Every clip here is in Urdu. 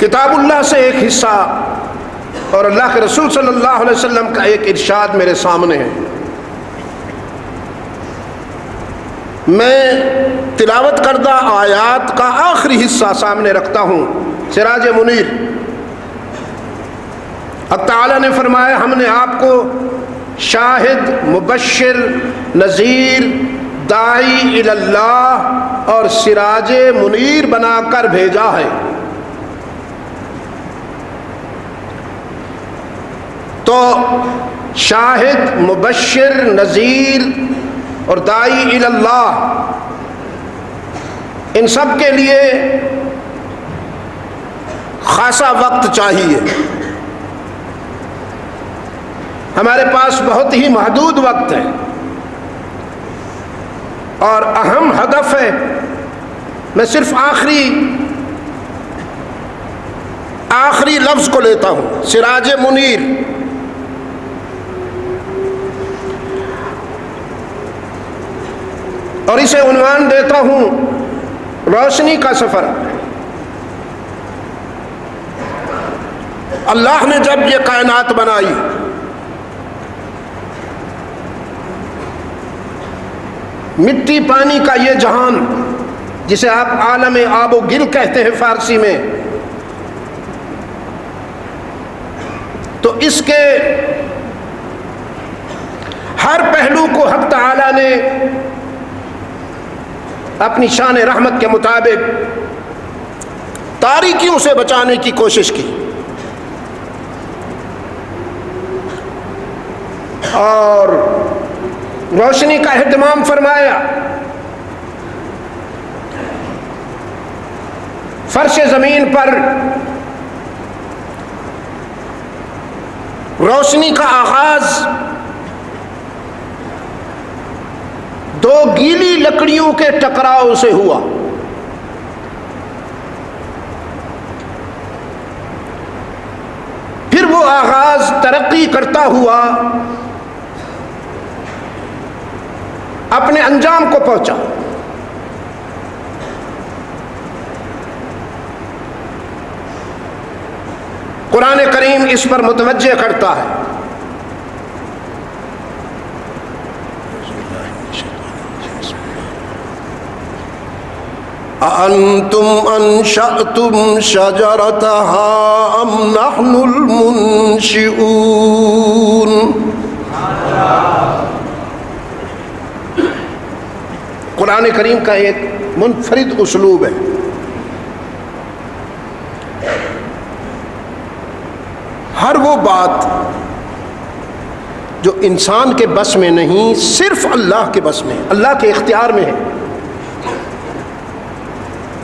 کتاب اللہ سے ایک حصہ اور اللہ کے رسول صلی اللہ علیہ وسلم کا ایک ارشاد میرے سامنے ہے. میں تلاوت کردہ آیات کا آخری حصہ سامنے رکھتا ہوں. سراج منیر. اللہ تعالیٰ نے فرمایا ہم نے آپ کو شاہد، مبشر، نذیر، داعی الی اللہ اور سراج منیر بنا کر بھیجا ہے. تو شاہد، مبشر، نذیر اور داعی الی اللہ، ان سب کے لیے خاصا وقت چاہیے. ہمارے پاس بہت ہی محدود وقت ہے اور اہم ہدف ہے. میں صرف آخری لفظ کو لیتا ہوں، سراج منیر. اور اسے عنوان دیتا ہوں روشنی کا سفر. اللہ نے جب یہ کائنات بنائی، مٹی پانی کا یہ جہان جسے آپ عالم آب و گل کہتے ہیں فارسی میں، تو اس کے ہر پہلو کو حق تعالی نے اپنی شان رحمت کے مطابق تاریکیوں سے بچانے کی کوشش کی اور روشنی کا اہتمام فرمایا. فرش زمین پر روشنی کا آغاز دو گیلی لکڑیوں کے ٹکراؤ سے ہوا. پھر وہ آغاز ترقی کرتا ہوا اپنے انجام کو پہنچا. قرآن کریم اس پر متوجہ کرتا ہے. أأنتم أنشأتم شجرتها أم نحن المنشئون. قرآن کریم کا ایک منفرد اسلوب ہے. ہر وہ بات جو انسان کے بس میں نہیں، صرف اللہ کے بس میں، اللہ کے اختیار میں ہے،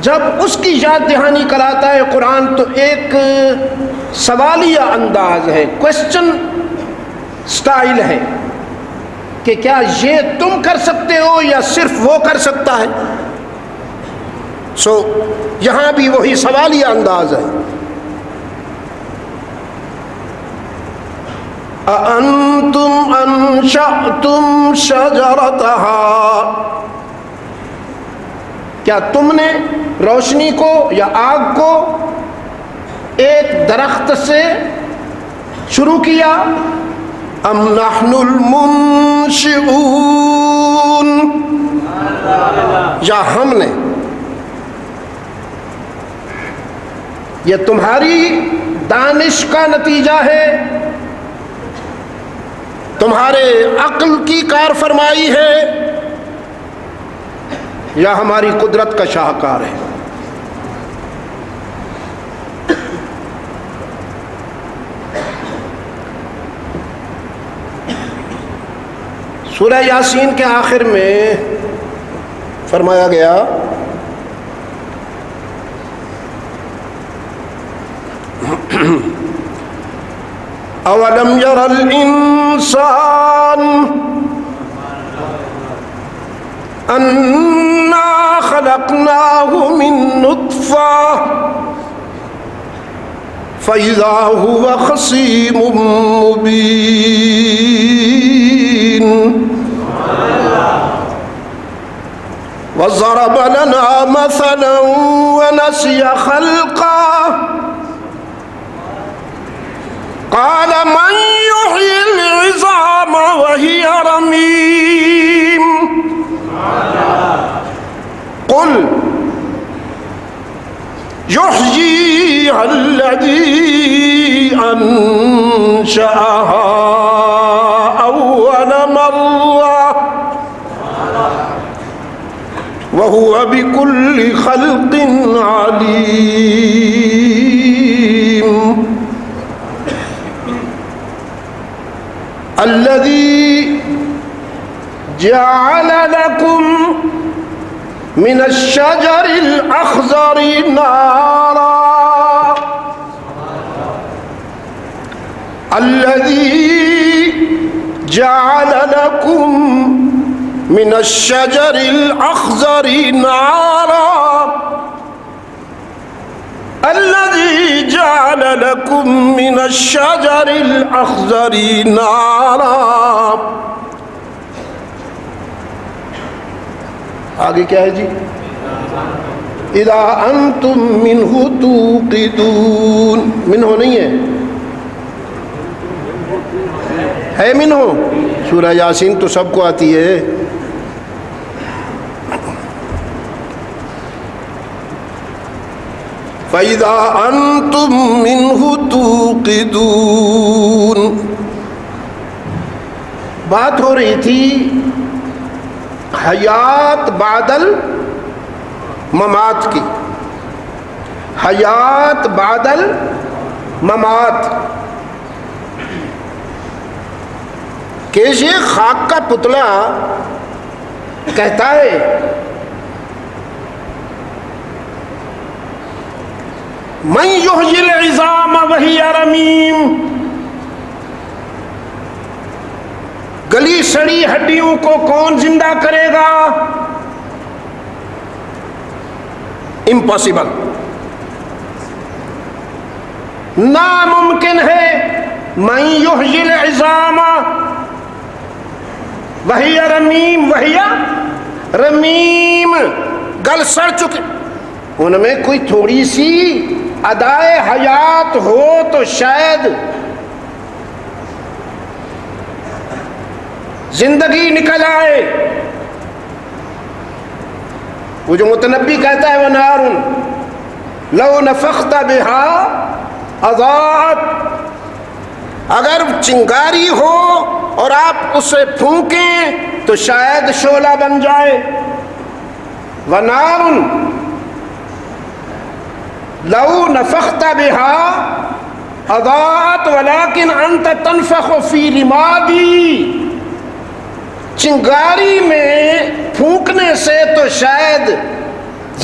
جب اس کی یاد دہانی کراتا ہے قرآن تو ایک سوالیہ انداز ہے، کوشچن سٹائل ہے کہ کیا یہ تم کر سکتے ہو یا صرف وہ کر سکتا ہے. یہاں بھی وہی سوالیہ انداز ہے. أأنتم أنشأتم شجرتها، کیا تم نے روشنی کو یا آگ کو ایک درخت سے شروع کیا؟ ام نحن المنشئون، یا ہم نے؟ یہ تمہاری دانش کا نتیجہ ہے، تمہارے عقل کی کار فرمائی ہے، یا ہماری قدرت کا شاہکار ہے؟ سورہ یاسین کے آخر میں فرمایا گیا اولم یر الانسان انا خلقناه من نطفہ فاذا هو خصیم مبین وضرب لنا مثلا ونسي خلقه قال من يحيي العظام وهي رميم قل يحييها الذي أنشأها أول مرة وهو بكل خلق عليم الذي جعل لكم من الشجر الأخضر نارا الذي جعل لكم من الشجر الأخضر نارا الذي جعل لكم من الشجر الأخضر نارا. آگے کیا ہے جی؟ اذا انتم منہ توقدون. منہ نہیں ہے منہ. سورہ یاسین تو سب کو آتی ہے. فَإِذَا أَنْتُمْ مِنْهُ تُوقِدُونَ. بات ہو رہی تھی حیات بعد الممات کی. حیات بعد الممات. کہ یہ خاک کا پتلا کہتا ہے من یحیی العظام وہی رمیم. گلی سڑی ہڈیوں کو کون زندہ کرے گا؟ امپاسبل، ناممکن ہے. من یحیی العظام وہی رمیم. وہی رمیم، گل سڑ چکے. ان میں کوئی تھوڑی سی ادائے حیات ہو تو شاید زندگی نکل آئے. وہ جو متنبی کہتا ہے وَنَارٌ لَوْ نَفَخْتَ بِهَا أَضَاءَتْ. اگر چنگاری ہو اور آپ اسے پھونکیں تو شاید شعلہ بن جائے. وَنَارٌ لو نفخت بها اضاءت ولكن انت تنفخ في رمادي. چنگاری میں پھونکنے سے تو شاید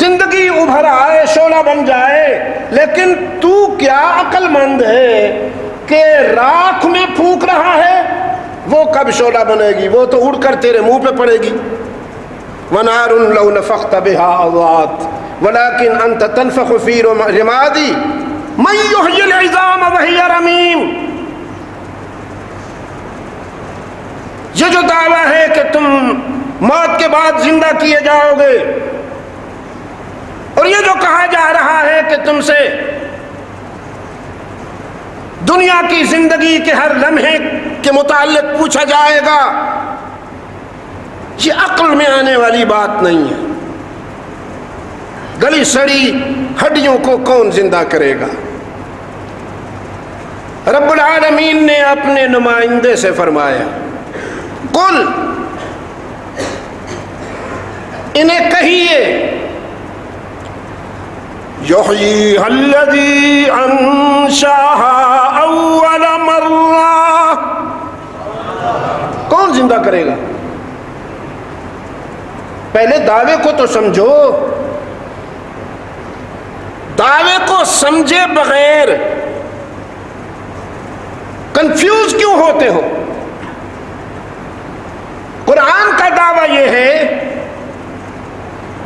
زندگی ابھر آئے، شعلہ بن جائے، لیکن تو کیا عقل مند ہے کہ راکھ میں پھونک رہا ہے؟ وہ کب شعلہ بنے گی؟ وہ تو اڑ کر تیرے منہ پہ پڑے گی. وَنَارٌ لَوْ نَفَخْتَ بِهَا أَضَاءَتْ وَلَكِنْ أَنْتَ تَنْفَخُ فِي رِمَادِي مَنْ يُحْيِي الْعِظَامَ وَهِيَ رَمِيمٌ. یہ جو دعویٰ ہے کہ تم موت کے بعد زندہ کیے جاؤ گے، اور یہ جو کہا جا رہا ہے کہ تم سے دنیا کی زندگی کے ہر لمحے کے متعلق پوچھا جائے گا، یہ عقل میں آنے والی بات نہیں ہے. گلی سڑی ہڈیوں کو کون زندہ کرے گا؟ رب العالمین نے اپنے نمائندے سے فرمایا قل، انہیں کہیے یحییھا الذی انشأھا اول مرہ. کون زندہ کرے گا؟ پہلے دعوے کو تو سمجھو. دعوے کو سمجھے بغیر کنفیوز کیوں ہوتے ہو؟ قرآن کا دعویٰ یہ ہے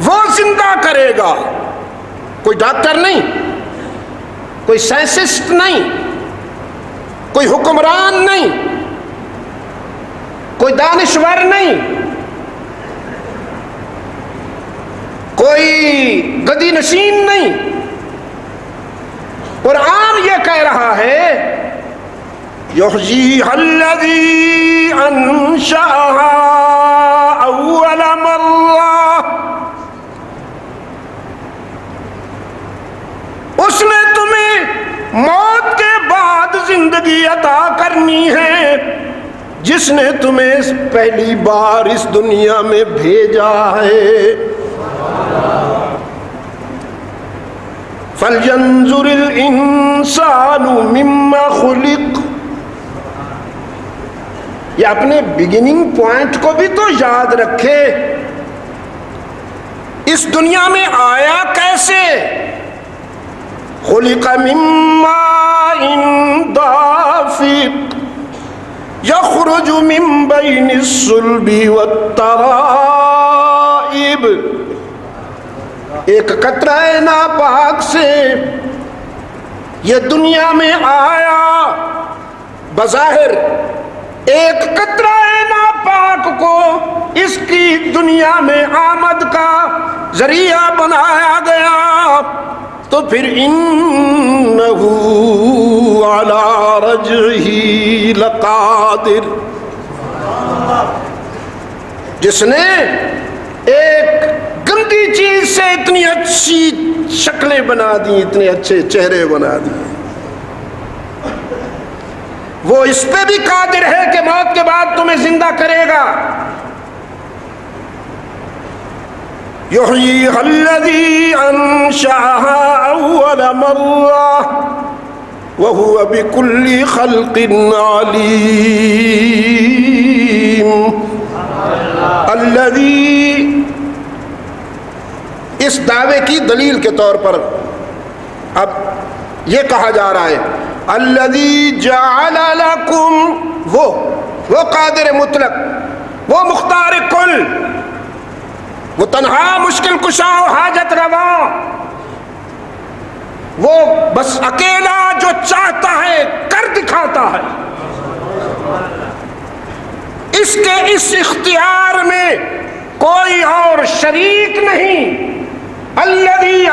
وہ زندہ کرے گا. کوئی ڈاکٹر نہیں، کوئی سائنسسٹ نہیں، کوئی حکمران نہیں، کوئی دانشور نہیں، کوئی گدی نشین نہیں. قرآن یہ کہہ رہا ہے یحییھا الذی انشأھا اول مرہ، اس نے تمہیں موت کے بعد زندگی عطا کرنی ہے، جس نے تمہیں پہلی بار اس دنیا میں بھیجا ہے۔ فَلْيَنْظُرِ الْإِنسَانُ مِمَّا خُلِقَ، یہ اپنے بگننگ پوائنٹ کو بھی تو یاد رکھے، اس دنیا میں آیا کیسے؟ خُلِقَ مِن مَّاءٍ دَافِقٍ يَخْرُجُ مِن بَيْنِ الصُّلْبِ وَالتَّرَائِبِ، ایک قطرہ ناپاک سے یہ دنیا میں آیا، بظاہر ایک قطرہ ناپاک کو اس کی دنیا میں آمد کا ذریعہ بنایا گیا، تو پھر انہ علی رجعہ لقادر، جس نے ایک گندی چیز سے اتنی اچھی شکلیں بنا دی، اتنے اچھے چہرے بنا دیے، وہ اس پہ بھی قادر ہے کہ موت کے بعد تمہیں زندہ کرے گا۔ یحییھا الذی انشأھا اول مرہ وہو بکل خلق علیم۔ الذی، اس دعوے کی دلیل کے طور پر اب یہ کہا جا رہا ہے الذی جعل لکم، وہ قادر مطلق، وہ مختار کل، وہ تنہا مشکل کشا و حاجت روا، وہ بس اکیلا جو چاہتا ہے کر دکھاتا ہے، اس کے اس اختیار میں کوئی اور شریک نہیں۔ الذی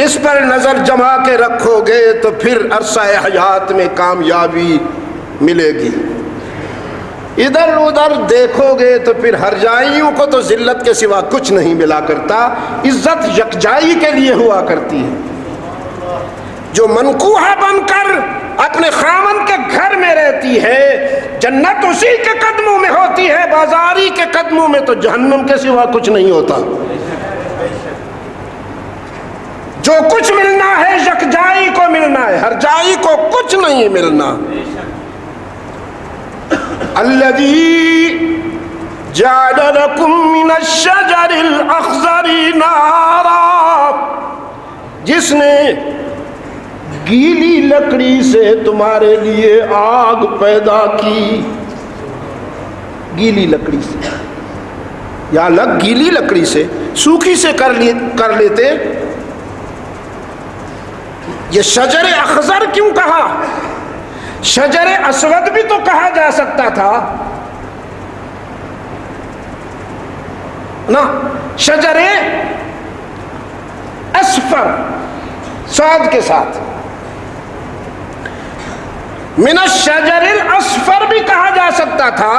اس پر نظر جما کے رکھو گے تو پھر عرصہ حیات میں کامیابی ملے گی، ادھر ادھر دیکھو گے تو پھر ہر جائیوں کو تو ذلت کے سوا کچھ نہیں ملا کرتا، عزت یکجائی کے لیے ہوا کرتی ہے۔ جو منقوہ بن کر اپنے خاوند کے گھر میں رہتی ہے، جنت اسی کے قدموں میں ہوتی ہے، بازاری کے قدموں میں تو جہنم کے سوا کچھ نہیں ہوتا۔ جو کچھ ملنا ہے یکجائی کو ملنا ہے، ہر جائی کو کچھ نہیں ملنا۔ الذی جعل لکم من الشجر الاخضر نارا، جس نے گیلی لکڑی سے تمہارے لیے آگ پیدا کی، گیلی لکڑی سے، یا الگ گیلی لکڑی سے، سوکھی سے کر لیتے۔ یہ شجر اخضر کیوں کہا؟ شجر اسود بھی تو کہا جا سکتا تھا نا، شجر اصفر صاد کے ساتھ، من الشجر الاصفر بھی کہا جا سکتا تھا،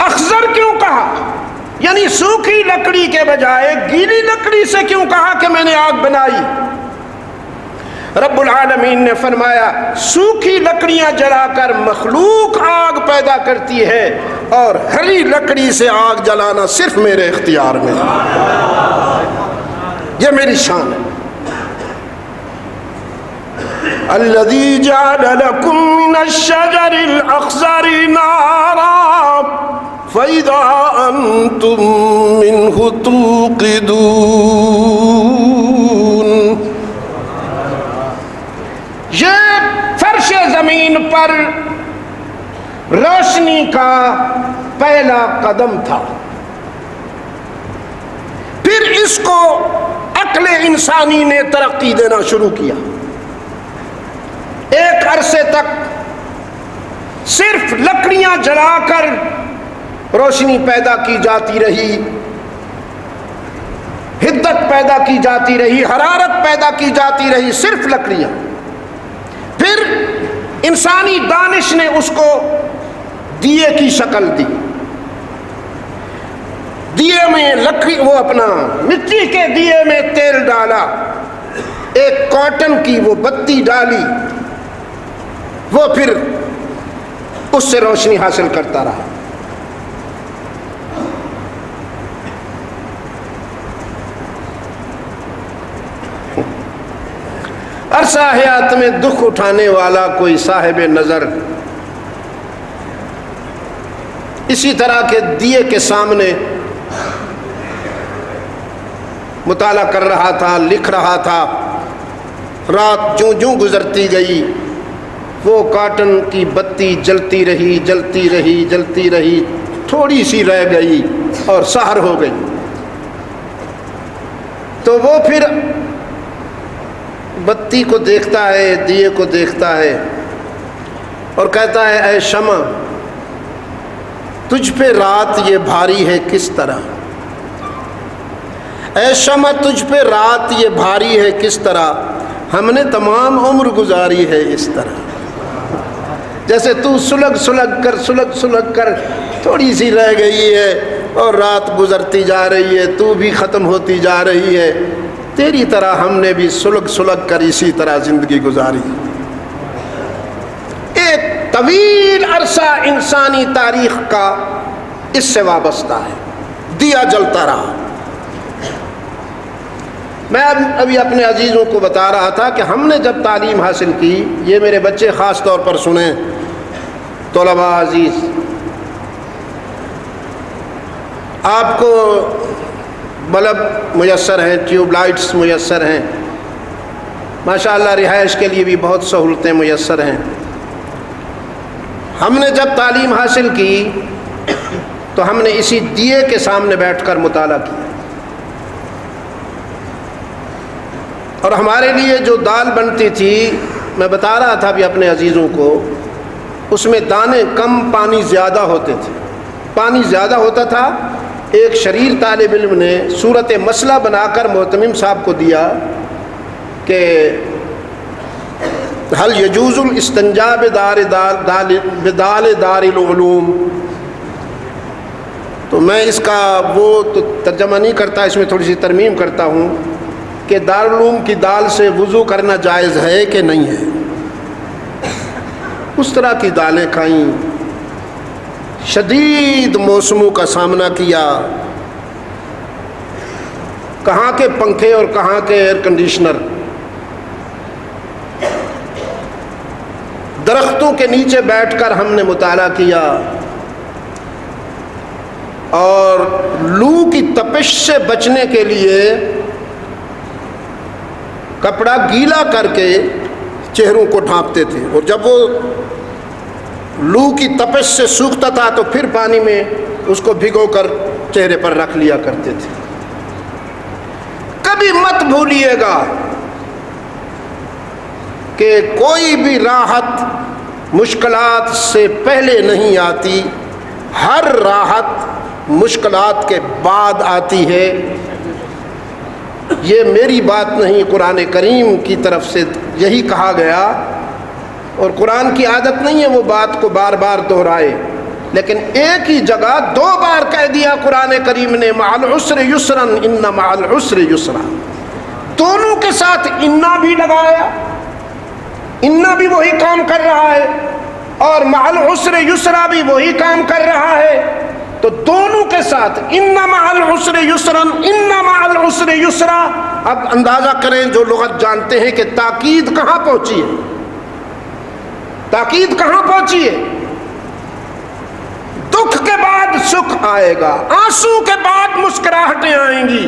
اخضر کیوں کہا؟ یعنی سوکھی لکڑی کے بجائے گیلی لکڑی سے کیوں کہا کہ میں نے آگ بنائی؟ رب العالمین نے فرمایا سوکھی لکڑیاں جلا کر مخلوق آگ پیدا کرتی ہے، اور ہری لکڑی سے آگ جلانا صرف میرے اختیار میں، یہ میری شان ہے۔ الذی جعل لکم من الشجر الاخضر نارا فاذا انتم منہ توقدون، یہ فرش زمین پر روشنی کا پہلا قدم تھا، پھر اس کو عقل انسانی نے ترقی دینا شروع کیا۔ ایک عرصے تک صرف لکڑیاں جلا کر روشنی پیدا کی جاتی رہی، حدت پیدا کی جاتی رہی، حرارت پیدا کی جاتی رہی، صرف لکڑیاں. پھر انسانی دانش نے اس کو دیے کی شکل دی. دیے میں لکڑی، وہ اپنا مٹی کے دیے میں تیل ڈالا، ایک کاٹن کی وہ بتی ڈالی، وہ پھر اس سے روشنی حاصل کرتا رہا. عرصہ حیات میں دکھ اٹھانے والا کوئی صاحب نظر اسی طرح کے دیے کے سامنے مطالعہ کر رہا تھا، لکھ رہا تھا. رات جوں جوں گزرتی گئی وہ کاٹن کی بتی جلتی رہی، جلتی رہی، جلتی رہی، تھوڑی سی رہ گئی اور سحر ہو گئی. تو وہ پھر بتی کو دیکھتا ہے، دیے کو دیکھتا ہے اور کہتا ہے اے شمع، تجھ پہ رات یہ بھاری ہے کس طرح، اے شمع تجھ پہ رات یہ بھاری ہے کس طرح، ہم نے تمام عمر گزاری ہے اس طرح. جیسے تو سلگ کر تھوڑی سی رہ گئی ہے اور رات گزرتی جا رہی ہے، تو بھی ختم ہوتی جا رہی ہے، تیری طرح ہم نے بھی سلگ کر اسی طرح زندگی گزاری. ایک طویل عرصہ انسانی تاریخ کا اس سے وابستہ ہے. دیا جلتا رہا. میں ابھی اپنے عزیزوں کو بتا رہا تھا کہ ہم نے جب تعلیم حاصل کی، یہ میرے بچے خاص طور پر سنیں، طلباء عزیز، آپ کو بلب میسر ہیں، ٹیوب لائٹس میسر ہیں، ماشاءاللہ رہائش کے لیے بھی بہت سہولتیں میسر ہیں. ہم نے جب تعلیم حاصل کی تو ہم نے اسی دیے کے سامنے بیٹھ کر مطالعہ کیا، اور ہمارے لیے جو دال بنتی تھی، میں بتا رہا تھا بھی اپنے عزیزوں کو، اس میں دانے کم، پانی زیادہ ہوتے تھے. پانی زیادہ ہوتا تھا. ایک شریر طالب علم نے صورت مسئلہ بنا کر محتمم صاحب کو دیا کہ حل یجوز الاستنجاء بدال دار العلوم. تو میں اس کا وہ تو ترجمہ نہیں کرتا، اس میں تھوڑی سی ترمیم کرتا ہوں کہ دارالعلوم کی دال سے وضو کرنا جائز ہے کہ نہیں ہے. اس طرح کی دالیں کھائیں، شدید موسموں کا سامنا کیا، کہاں کے پنکھے اور کہاں کے ایئر کنڈیشنر، درختوں کے نیچے بیٹھ کر ہم نے مطالعہ کیا، اور لو کی تپش سے بچنے کے لیے کپڑا گیلا کر کے چہروں کو ڈھانپتے تھے، اور جب وہ لو کی تپش سے سوکھتا تھا تو پھر پانی میں اس کو بھگو کر چہرے پر رکھ لیا کرتے تھے. کبھی مت بھولیے گا کہ کوئی بھی راحت مشکلات سے پہلے نہیں آتی، ہر راحت مشکلات کے بعد آتی ہے. یہ میری بات نہیں، قرآن کریم کی طرف سے یہی کہا گیا، اور قرآن کی عادت نہیں ہے وہ بات کو بار بار دہرائے، لیکن ایک ہی جگہ 2 بار کہہ دیا قرآن کریم نے، مع العسر یسرا ان مع العسر یسرا. دونوں کے ساتھ انا بھی لگایا، انا بھی وہی کام کر رہا ہے اور مع العسر یسرا بھی وہی کام کر رہا ہے. تو دونوں کے ساتھ ان مع العسر یسرا ان مع العسر یسرا. اب اندازہ کریں جو لغت جانتے ہیں کہ تاکید کہاں پہنچی ہے، تاکید کہاں پہنچی ہے. دکھ کے بعد سکھ آئے گا، آنسو کے بعد مسکراہٹیں آئیں گی.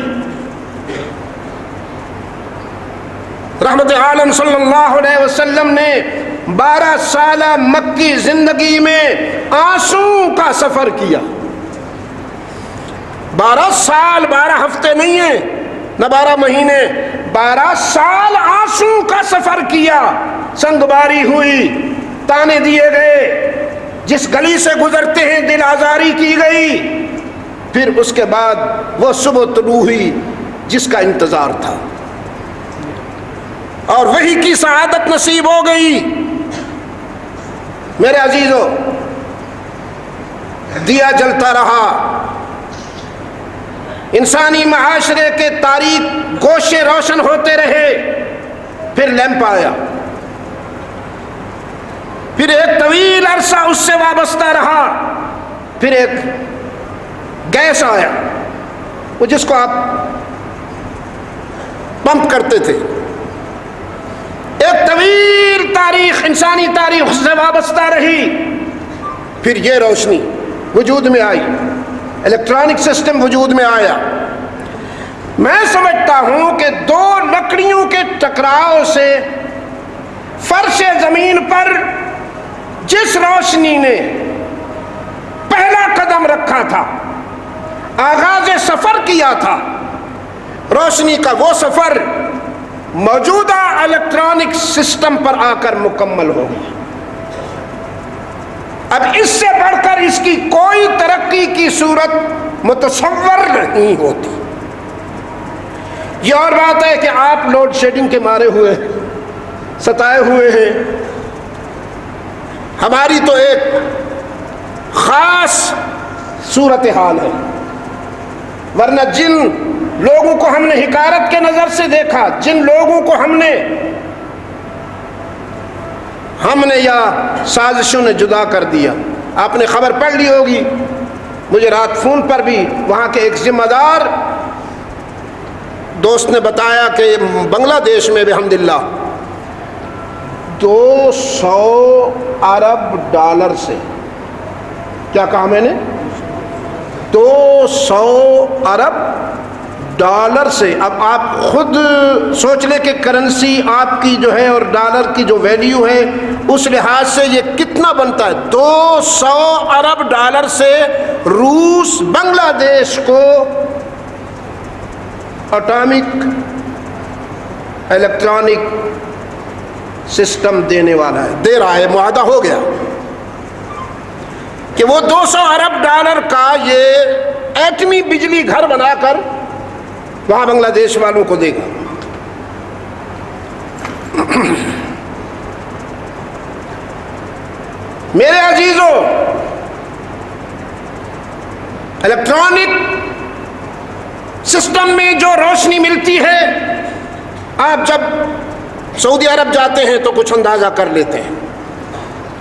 رحمت عالم صلی اللہ علیہ وسلم نے 12 سالہ مکی زندگی میں آنسو کا سفر کیا. 12 سال، 12 ہفتے نہیں ہیں نہ 12 مہینے، 12 سال آنسو کا سفر کیا. سنگ باری ہوئی، تانے دیے گئے، جس گلی سے گزرتے ہیں دل آزاری کی گئی. پھر اس کے بعد وہ صبح طلوع ہوئی، جس کا انتظار تھا، اور وہی کی سعادت نصیب ہو گئی۔ میرے عزیزو، دیا جلتا رہا، انسانی معاشرے کے تاریک گوشے روشن ہوتے رہے، پھر لیمپ آیا، پھر ایک طویل عرصہ اس سے وابستہ رہا، پھر ایک گیس آیا، وہ جس کو آپ پمپ کرتے تھے۔ ایک طویل تاریخ، انسانی تاریخ اس سے وابستہ رہی، پھر یہ روشنی وجود میں آئی، الیکٹرانک سسٹم وجود میں آیا۔ میں سمجھتا ہوں کہ دو لکڑیوں کے ٹکراؤ سے فرش زمین پر جس روشنی نے پہلا قدم رکھا تھا، آغاز سفر کیا تھا، روشنی کا وہ سفر موجودہ الیکٹرانک سسٹم پر آ کر مکمل ہو گیا۔ اب اس سے بڑھ کر اس کی کوئی ترقی کی صورت متصور نہیں ہوتی۔ یہ اور بات ہے کہ آپ لوڈ شیڈنگ کے مارے ہوئے ستائے ہوئے ہیں، ہماری تو ایک خاص صورتحال ہے، ورنہ جن لوگوں کو ہم نے حقارت کے نظر سے دیکھا، جن لوگوں کو ہم نے یا سازشوں نے جدا کر دیا، آپ نے خبر پڑھ لی ہوگی، مجھے رات فون پر بھی وہاں کے ایک ذمہ دار دوست نے بتایا کہ بنگلہ دیش میں الحمدللہ 200 ارب ڈالر سے، کیا کہا میں نے، 200 ارب ڈالر سے، اب آپ خود سوچ لیں کہ کرنسی آپ کی جو ہے اور ڈالر کی جو ویلیو ہے اس لحاظ سے یہ کتنا بنتا ہے۔ 200 ارب ڈالر سے روس بنگلہ دیش کو اٹامک الیکٹرانک سسٹم دینے والا ہے، دے رہا ہے، معاہدہ ہو گیا کہ وہ 200 ارب ڈالر کا یہ ایٹمی بجلی گھر بنا کر وہاں بنگلہ دیش والوں کو دے گا۔ میرے عزیزو، الیکٹرانک سسٹم میں جو روشنی ملتی ہے، آپ جب سعودی عرب جاتے ہیں تو کچھ اندازہ کر لیتے ہیں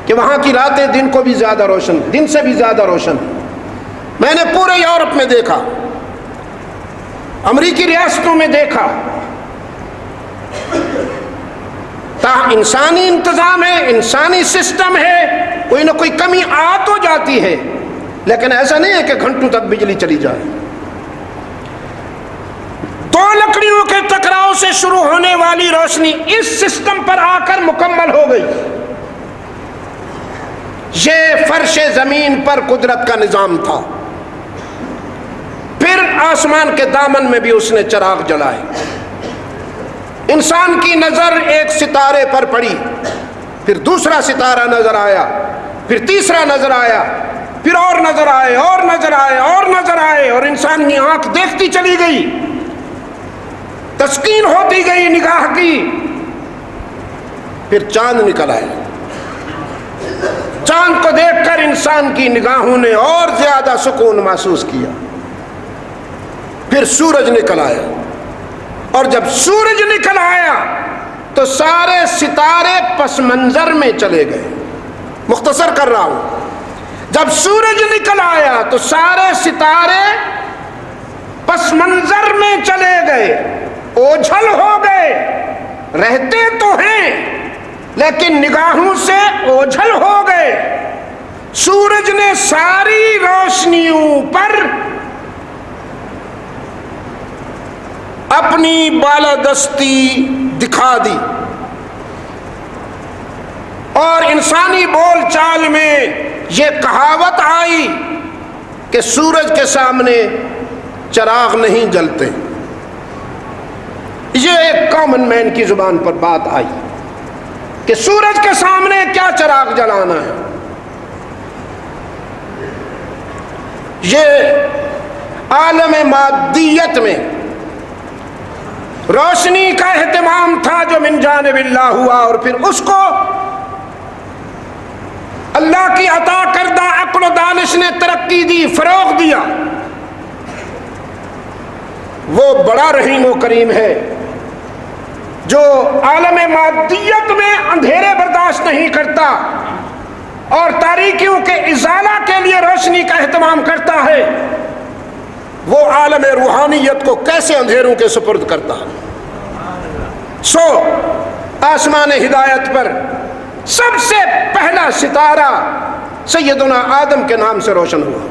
کہ وہاں کی راتیں دن کو بھی زیادہ روشن، دن سے بھی زیادہ روشن۔ میں نے پورے یورپ میں دیکھا، امریکی ریاستوں میں دیکھا، انسانی انتظام ہے، انسانی سسٹم ہے، کوئی نہ کوئی کمی آ تو جاتی ہے، لیکن ایسا نہیں ہے کہ گھنٹوں تک بجلی چلی جائے۔ دو لکڑیوں کے ٹکراؤ سے شروع ہونے والی روشنی اس سسٹم پر آ کر مکمل ہو گئی۔ یہ فرش زمین پر قدرت کا نظام تھا۔ پھر آسمان کے دامن میں بھی اس نے چراغ جلائے، انسان کی نظر ایک ستارے پر پڑی، پھر دوسرا ستارہ نظر آیا، پھر تیسرا نظر آیا، پھر اور نظر آئے، اور نظر آئے، اور نظر آئے، اور انسان کی آنکھ دیکھتی چلی گئی، تسکین ہوتی گئی نگاہ کی۔ پھر چاند نکل آئے، چاند کو دیکھ کر انسان کی نگاہوں نے اور زیادہ سکون محسوس کیا۔ پھر سورج نکل آیا، اور جب سورج نکل آیا تو سارے ستارے پس منظر میں چلے گئے۔ مختصر کر رہا ہوں، جب سورج نکل آیا تو سارے ستارے پس منظر میں چلے گئے، اوجھل ہو گئے، رہتے تو ہیں لیکن نگاہوں سے اوجھل ہو گئے۔ سورج نے ساری روشنیوں پر اپنی بالادستی دکھا دی، اور انسانی بول چال میں یہ کہاوت آئی کہ سورج کے سامنے چراغ نہیں جلتے۔ یہ ایک کامن مین کی زبان پر بات آئی کہ سورج کے سامنے کیا چراغ جلانا ہے۔ یہ عالم مادیت میں روشنی کا اہتمام تھا جو من جانب اللہ ہوا، اور پھر اس کو اللہ کی عطا کردہ عقل و دانش نے ترقی دی، فروغ دیا۔ وہ بڑا رحیم و کریم ہے جو عالم مادیت میں اندھیرے برداشت نہیں کرتا اور تاریکیوں کے ازالہ کے لیے روشنی کا اہتمام کرتا ہے، وہ عالم روحانیت کو کیسے اندھیروں کے سپرد کرتا ہے۔ سو آسمان ہدایت پر سب سے پہلا ستارہ سیدنا آدم کے نام سے روشن ہوا،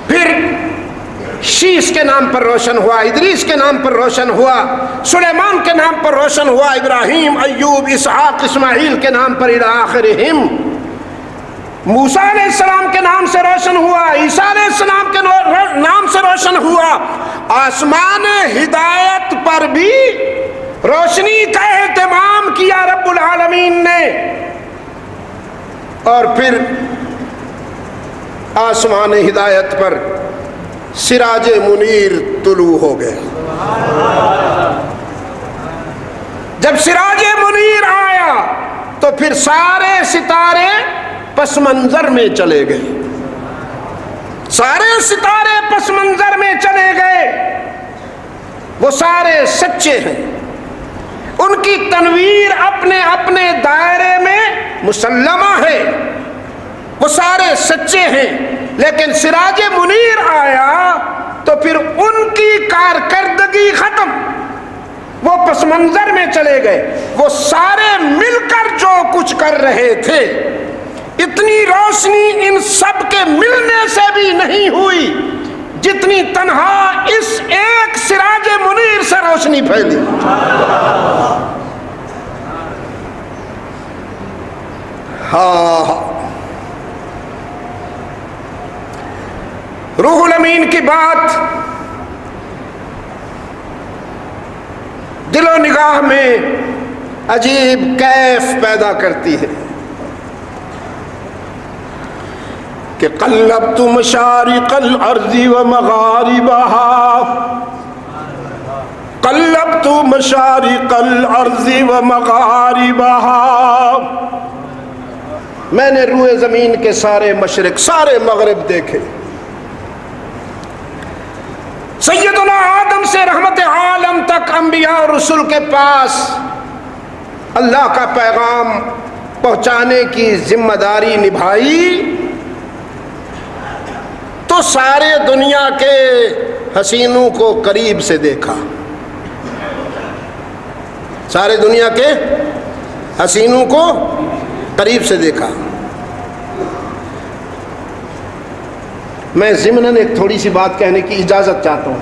پھر شیش کے نام پر روشن ہوا، ادریس کے نام پر روشن ہوا، سلیمان کے نام پر روشن ہوا، ابراہیم، ایوب، اسحاق، اسماعیل کے نام پر الی آخرہم، موسیٰ علیہ السلام کے نام سے روشن ہوا، عیسیٰ علیہ السلام کے نام سے روشن ہوا۔ آسمان ہدایت پر بھی روشنی کا اہتمام کیا رب العالمین نے، اور پھر آسمان ہدایت پر سراج منیر طلوع ہو گئے۔ جب سراج منیر آیا تو پھر سارے ستارے پس منظر میں چلے گئے، سارے ستارے پس منظر میں چلے گئے۔ وہ سارے سچے ہیں، ان کی تنویر اپنے اپنے دائرے میں مسلمہ ہے، وہ سارے سچے ہیں، لیکن سراج منیر آیا تو پھر ان کی کارکردگی ختم، وہ پس منظر میں چلے گئے۔ وہ سارے مل کر جو کچھ کر رہے تھے، اتنی روشنی ان سب کے ملنے سے بھی نہیں ہوئی جتنی تنہا اس ایک سراج منیر سے روشنی پھیلی۔ ہاں، روح الامین کی بات دل و نگاہ میں عجیب کیف پیدا کرتی ہے کہ قلبت مشارق الارض ومغاربها، قلبت مشارق الارض ومغاربها، میں نے روئے زمین کے سارے مشرق سارے مغرب دیکھے۔ سیدنا آدم سے رحمت عالم تک انبیاء اور رسول کے پاس اللہ کا پیغام پہنچانے کی ذمہ داری نبھائی تو سارے دنیا کے حسینوں کو قریب سے دیکھا، سارے دنیا کے حسینوں کو قریب سے دیکھا۔ میں ضمناً ایک تھوڑی سی بات کہنے کی اجازت چاہتا ہوں۔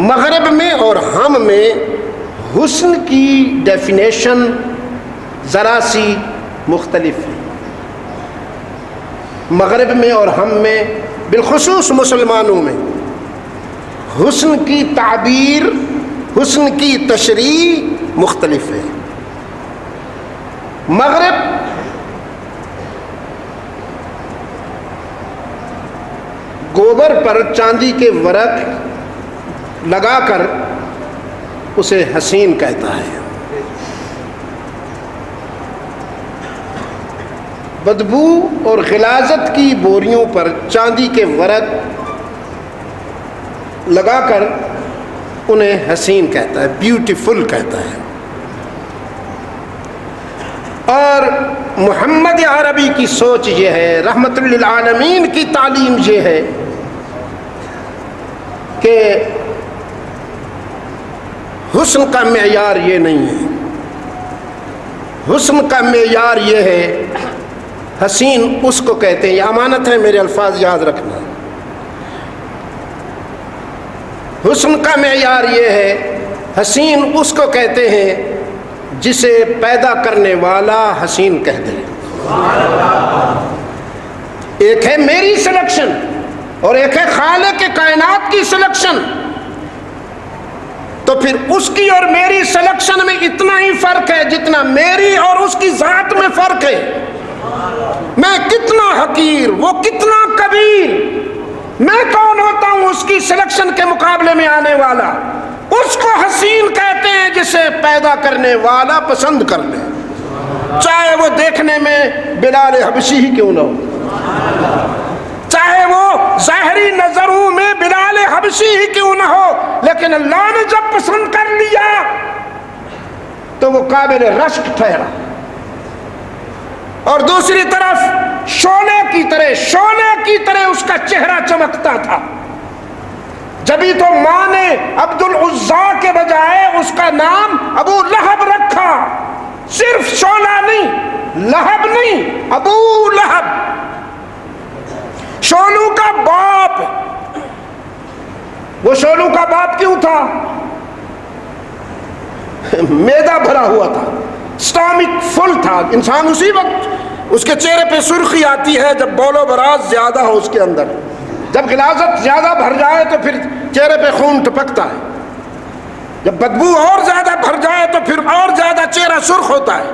مغرب میں اور ہم میں حسن کی ڈیفینیشن ذرا سی مختلف ہے۔ مغرب میں اور ہم میں، بالخصوص مسلمانوں میں، حسن کی تعبیر، حسن کی تشریح مختلف ہے۔ مغرب گوبر پر چاندی کے ورق لگا کر اسے حسین کہتا ہے، بدبو اور غلاظت کی بوریوں پر چاندی کے ورق لگا کر انہیں حسین کہتا ہے، بیوٹیفل کہتا ہے۔ اور محمد عربی کی سوچ یہ ہے، رحمت للعالمین کی تعلیم یہ ہے کہ حسن کا معیار یہ نہیں ہے، حسن کا معیار یہ ہے، حسین اس کو کہتے ہیں، یہ امانت ہے، میرے الفاظ یاد رکھنا، حسن کا معیار یہ ہے، حسین اس کو کہتے ہیں جسے پیدا کرنے والا حسین کہہ دے۔ ایک ہے میری سلیکشن اور ایک ہے خالق کائنات کی سلیکشن، تو پھر اس کی اور میری سلیکشن میں اتنا ہی فرق ہے جتنا میری اور اس کی ذات میں فرق ہے۔ میں کتنا حقیر، وہ کتنا کبیر، میں کون ہوتا ہوں اس کی کی سلیکشن کے مقابلے میں آنے والا، اس کو حسین کہتے ہیں جسے پیدا کرنے والا پسند کر لے، چاہے وہ دیکھنے میں بلال حبشی ہی کیوں نہ ہو، چاہے وہ ظاہری نظروں میں بلال حبشی ہی کیوں نہ ہو، لیکن اللہ نے جب پسند کر لیا تو وہ قابل رشک ٹھہرا۔ اور دوسری طرف شعلے کی طرح اس کا چہرہ چمکتا تھا، جبھی تو ماں نے عبد العزا کے بجائے اس کا نام ابو لہب رکھا، صرف شعلہ نہیں، لہب نہیں، ابو لہب، شولو کا باپ۔ وہ شولو کا باپ کیوں تھا؟ میدا بھرا ہوا تھا، سٹامک فل تھا، انسان اسی وقت اس کے چہرے پہ سرخی آتی ہے جب بول و براز زیادہ ہو اس کے اندر، جب غلاظت زیادہ بھر جائے تو پھر چہرے پہ خون ٹپکتا ہے، جب بدبو اور زیادہ بھر جائے تو پھر اور زیادہ چہرہ سرخ ہوتا ہے۔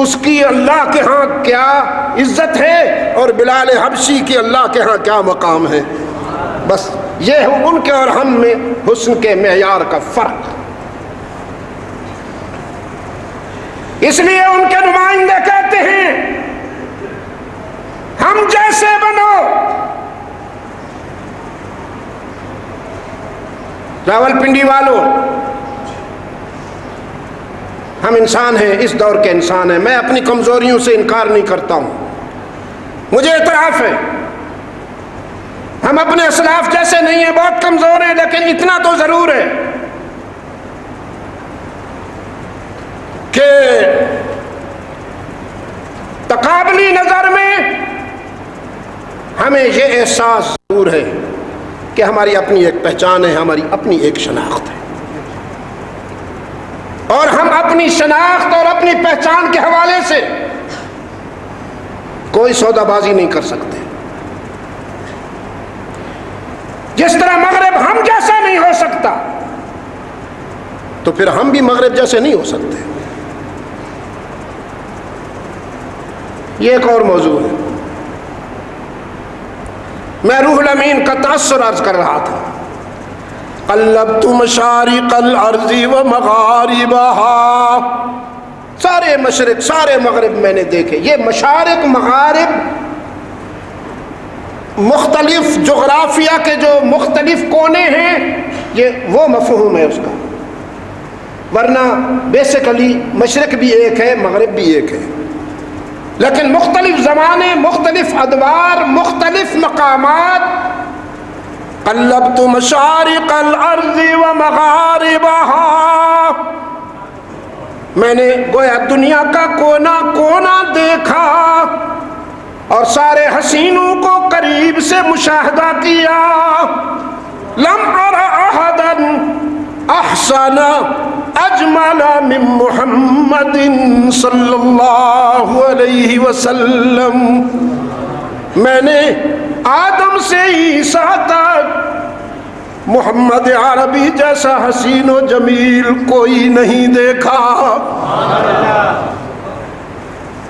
اس کی اللہ کے ہاں کیا عزت ہے اور بلال حبشی کی اللہ کے ہاں کیا مقام ہے، بس یہ ہے ان کے اور ہم میں حسن کے معیار کا فرق۔ اس لیے ان کے نمائندے کہتے ہیں ہم جیسے بنو۔ راولپنڈی والوں، ہم انسان ہیں، اس دور کے انسان ہیں، میں اپنی کمزوریوں سے انکار نہیں کرتا ہوں، مجھے اعتراف ہے، ہم اپنے اسلاف جیسے نہیں ہیں، بہت کمزور ہیں، لیکن اتنا تو ضرور ہے کہ تقابلی نظر میں ہمیں یہ احساس ضرور ہے کہ ہماری اپنی ایک پہچان ہے، ہماری اپنی ایک شناخت ہے، اور ہم اپنی شناخت اور اپنی پہچان کے حوالے سے کوئی سودا بازی نہیں کر سکتے۔ جس طرح مغرب ہم جیسا نہیں ہو سکتا تو پھر ہم بھی مغرب جیسے نہیں ہو سکتے۔ یہ ایک اور موضوع ہے، میں روح الامین کا تأثر عرض کر رہا تھا۔ قلبت مشارق الارض ومغاربها، سارے مشرق سارے مغرب میں نے دیکھے۔ یہ مشارق مغارب مختلف جغرافیہ کے جو مختلف کونے ہیں، یہ وہ مفہوم ہے اس کا، ورنہ بیسیکلی مشرق بھی ایک ہے، مغرب بھی ایک ہے، لیکن مختلف زمانے، مختلف ادوار، مختلف مقامات۔ قلبت مشارق الارض ومغاربها، میں نے گویا دنیا کا کونا کونا دیکھا اور سارے حسینوں کو قریب سے مشاہدہ کیا۔ لم ار احدا احسن اجمل من محمد صلی اللہ علیہ وسلم، میں نے آدم سے عیسیٰ تک محمد عربی جیسا حسین و جمیل کوئی نہیں دیکھا۔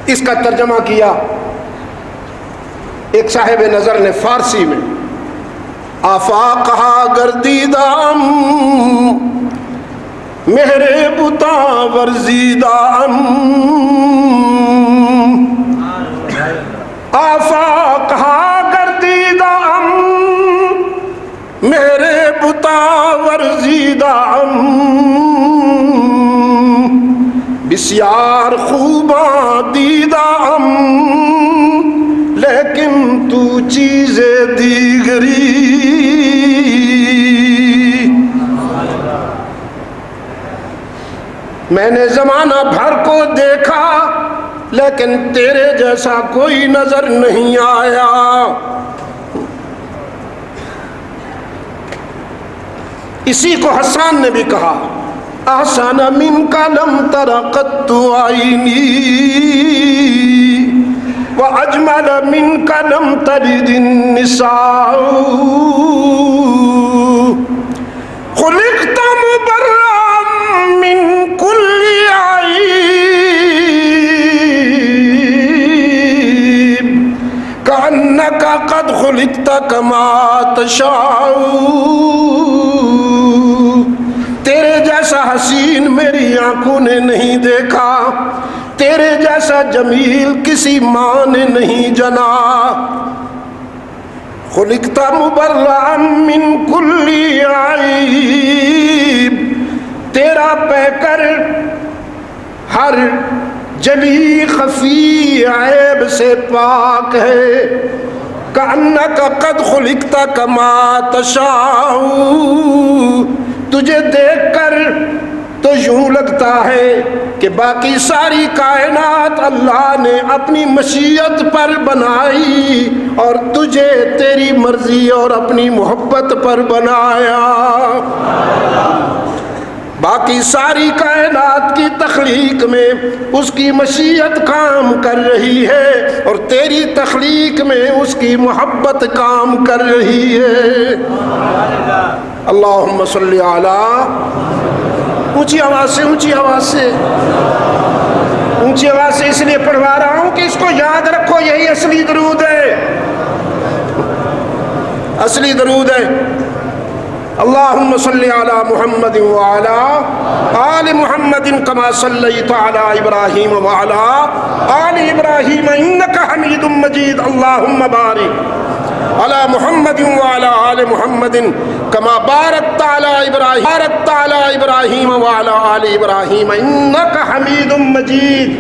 اس کا ترجمہ کیا ایک صاحب نظر نے فارسی میں، آفاقہا گردیدام مہرے بتا ورزیدام، آفاقہا گردیدام میرے بتا ورزیدام، بسیار خوباں دیدام لیکن تو چیز دیگری۔ میں نے زمانہ بھر کو دیکھا لیکن تیرے جیسا کوئی نظر نہیں آیا۔ اسی کو حسان نے بھی کہا، احسن منک لم تر قط عینی واجمل منک لم تلد النساء، خلقت مبرأ من كل عیب کأنک قد خلقت کما تشاء، تیرے جیسا حسین میری آنکھوں نے نہیں دیکھا، تیرے جیسا جمیل کسی ماں نے نہیں جنا۔ خلقت مبرأ من کل عیب، تیرا پیکر ہر جلی خفی عیب سے پاک ہے۔ کأنک قد خلقت کما تشاء، تجھے دیکھ کر تو یوں لگتا ہے کہ باقی ساری کائنات اللہ نے اپنی مشیت پر بنائی اور تجھے تیری مرضی اور اپنی محبت پر بنایا۔ باقی ساری کائنات کی تخلیق میں اس کی مشیت کام کر رہی ہے اور تیری تخلیق میں اس کی محبت کام کر رہی ہے۔ اللہم صلی علی، اونچی آواز سے، اونچی آواز سے، اونچی آواز سے اس لیے پڑھوا رہا ہوں کہ اس کو یاد رکھو، یہی اصلی درود ہے، اصلی درود ہے۔ اللہم صلی علی محمد وعلی آل محمد کما صلیت علی ابراہیم وعلی آل ابراہیم انک حمید مجید۔ اللہم بارک علی محمد وعلی آل محمد کما بارکت علی ابراہیم وعلی آل ابراہیم انک حمید مجید۔